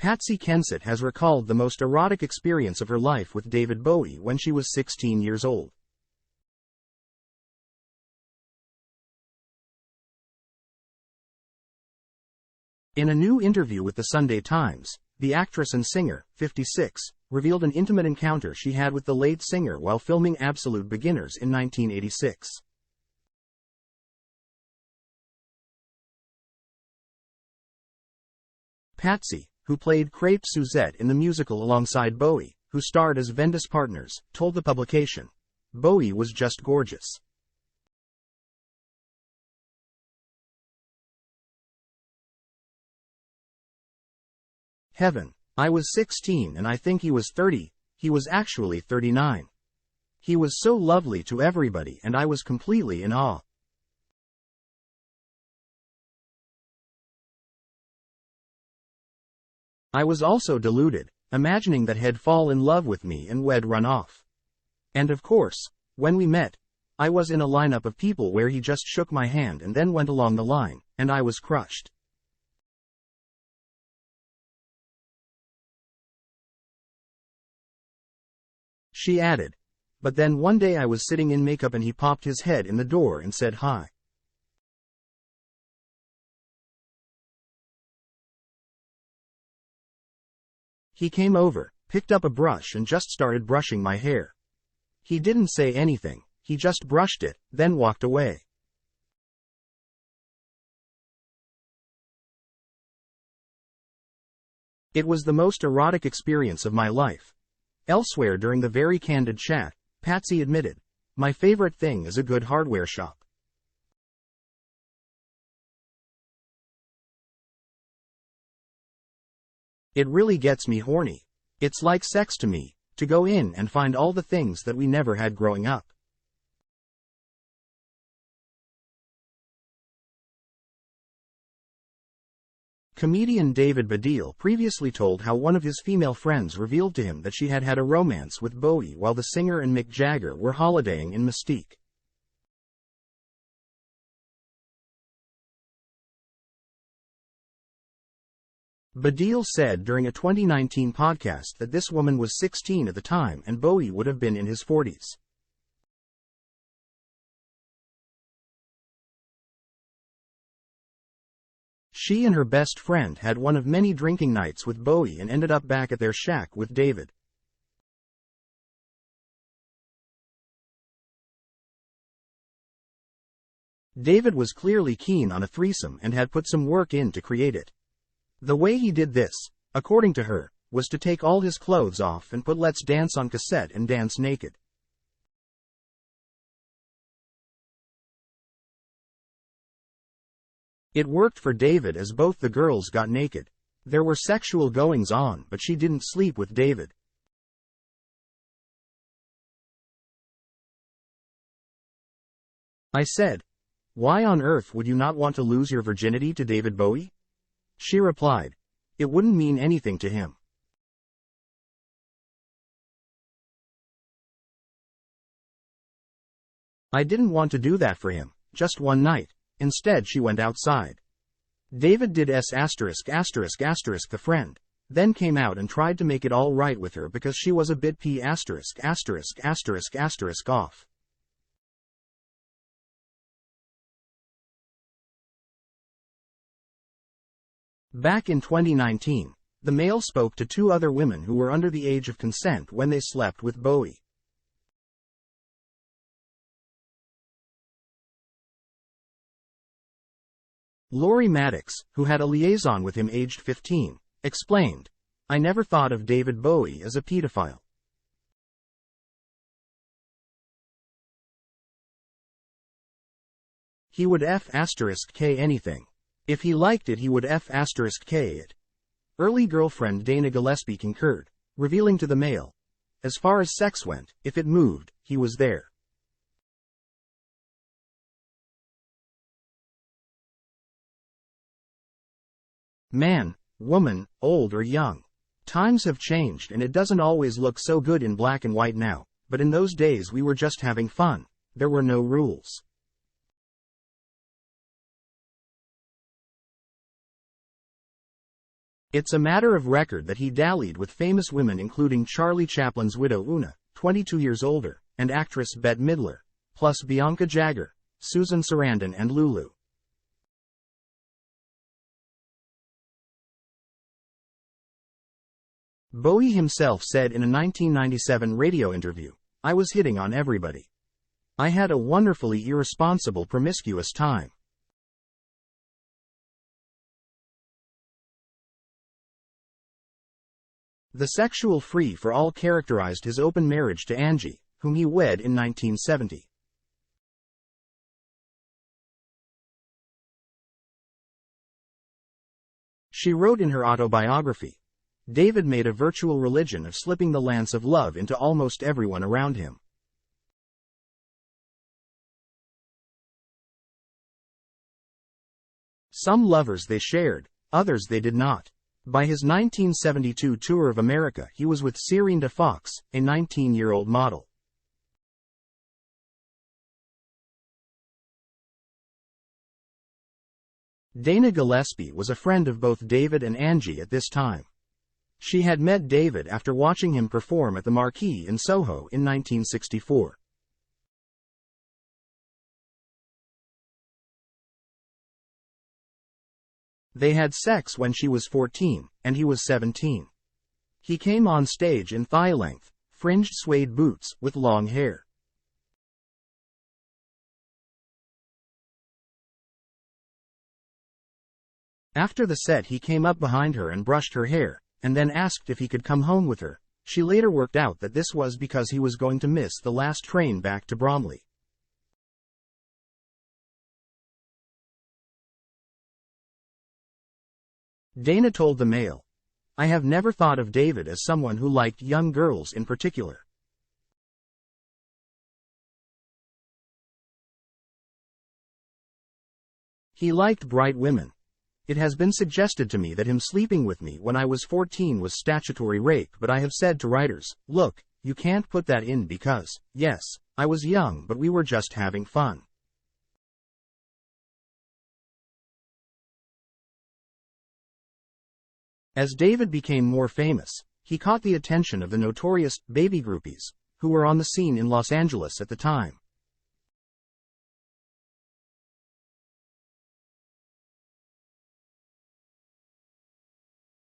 Patsy Kensit has recalled the most erotic experience of her life with David Bowie when she was 16 years old. In a new interview with the Sunday Times, the actress and singer, 56, revealed an intimate encounter she had with the late singer while filming Absolute Beginners in 1986. Patsy, who played Crepe Suzette in the musical alongside Bowie, who starred as Ventus partners, told the publication, "Bowie was just gorgeous. Heaven. I was 16 and I think he was 30, he was actually 39. He was so lovely to everybody and I was completely in awe. I was also deluded, imagining that he'd fall in love with me and we'd run off. And of course, when we met, I was in a lineup of people where he just shook my hand and then went along the line, and I was crushed." She added, "But then one day I was sitting in makeup and he popped his head in the door and said hi. He came over, picked up a brush and just started brushing my hair. He didn't say anything, he just brushed it, then walked away. It was the most erotic experience of my life." Elsewhere during the very candid chat, Patsy admitted, "My favorite thing is a good hardware shop. It really gets me horny. It's like sex to me, to go in and find all the things that we never had growing up." Comedian David Bowie previously told how one of his female friends revealed to him that she had had a romance with Bowie while the singer and Mick Jagger were holidaying in Mystique. Bowie said during a 2019 podcast that this woman was 16 at the time and Bowie would have been in his 40s. She and her best friend had one of many drinking nights with Bowie and ended up back at their shack with David. David was clearly keen on a threesome and had put some work in to create it. The way he did this, according to her, was to take all his clothes off and put Let's Dance on cassette and dance naked. It worked for David as both the girls got naked. There were sexual goings-on, but she didn't sleep with David. I said, "Why on earth would you not want to lose your virginity to David Bowie?" She replied, "It wouldn't mean anything to him. I didn't want to do that for him, just one night." Instead she went outside. David did the friend, then came out and tried to make it all right with her because she was a bit off. Back in 2019, the Mail spoke to two other women who were under the age of consent when they slept with Bowie. Lori Maddox, who had a liaison with him aged 15, explained, "I never thought of David Bowie as a pedophile. He would F*K anything. If he liked it he would F*K it." Early girlfriend Dana Gillespie concurred, revealing to the Mail, "As far as sex went, if it moved, he was there. Man, woman, old or young. Times have changed and it doesn't always look so good in black and white now, but in those days we were just having fun. There were no rules." It's a matter of record that he dallied with famous women including Charlie Chaplin's widow Una, 22 years older, and actress Bette Midler, plus Bianca Jagger, Susan Sarandon and Lulu. Bowie himself said in a 1997 radio interview, "I was hitting on everybody. I had a wonderfully irresponsible promiscuous time." The sexual free-for-all characterized his open marriage to Angie, whom he wed in 1970. She wrote in her autobiography, "David made a virtual religion of slipping the lance of love into almost everyone around him. Some lovers they shared, others they did not." By his 1972 tour of America he was with Serinda Fox, a 19-year-old model. Dana Gillespie was a friend of both David and Angie at this time. She had met David after watching him perform at the Marquee in Soho in 1964. They had sex when she was 14, and he was 17. He came on stage in thigh-length, fringed suede boots, with long hair. After the set he came up behind her and brushed her hair, and then asked if he could come home with her. She later worked out that this was because he was going to miss the last train back to Bromley. Dana told the Mail, "I have never thought of David as someone who liked young girls in particular. He liked bright women. It has been suggested to me that him sleeping with me when I was 14 was statutory rape, but I have said to writers, look, you can't put that in because, yes, I was young but we were just having fun." As David became more famous, he caught the attention of the notorious baby groupies, who were on the scene in Los Angeles at the time.